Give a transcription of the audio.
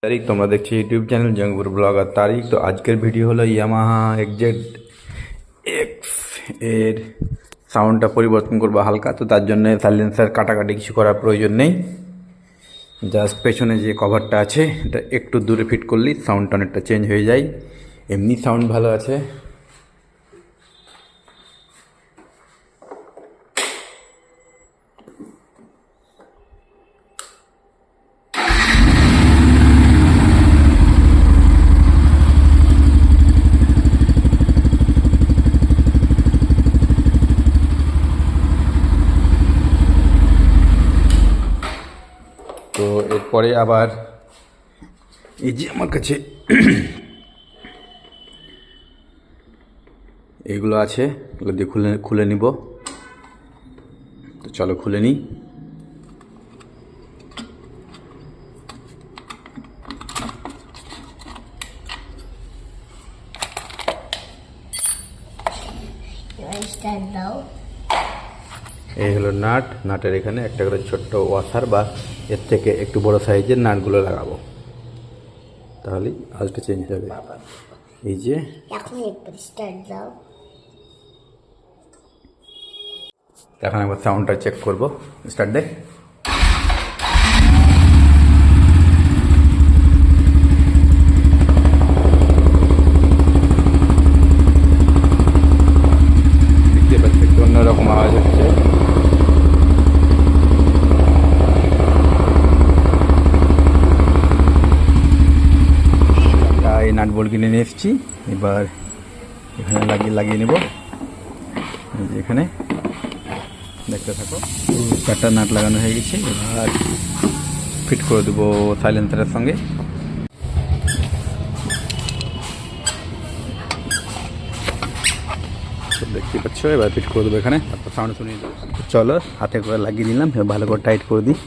তারিখ তোমরা দেখছি ইউটিউব চ্যানেল জঙ্গপুর ব্লগার তারিখ। তো আজকের ভিডিও হলো ইয়ামাহা এক্সজেড এক্স এর সাউন্ডটা পরিবর্তন করবো হালকা। তো তার জন্য সাইলেন্সার কাটাকাটি কিছু করার প্রয়োজন নেই, জাস্ট পেছনে যে কভারটা আছে এটা একটু দূরে ফিট করলেই সাউন্ডটা অনেকটা চেঞ্জ হয়ে যায়। এমনি সাউন্ড ভালো আছে। তো এরপরে আবার এই যে আমার কাছে এইগুলো আছে, এগুলো দিয়ে খুলে নিব। তো চলো খুলে নিই। এই হলো নাটের এখানে একটা করে ছোট্ট ওয়াশার বা এর থেকে একটু বড় সাইজের নাটগুলো লাগাবো, তাহলেই আজকে চেঞ্জ হবে। এই যে এখন একবার সাউন্ডটা চেক করবো। স্টার্ট দে। দেখতে পাচ্ছি একটু অন্যরকম আওয়াজ হচ্ছে। এই নাট বোল্ট কিনে নিয়ে এসেছি, এবার এখানে লাগিয়ে নেব। এখানে দেখতে থাকো, 4টা নাট লাগানো হয়ে গেছে। এবার ফিট করে দেবো সাইলেন্সারের সঙ্গে। দেখতে পাচ্ছ, এবার ফিট করে দেবো এখানে, তারপর সাউন্ড শুনিয়ে দেবো। চলো হাতে করে লাগিয়ে দিলাম, এবার ভালো করে টাইট করে দিই।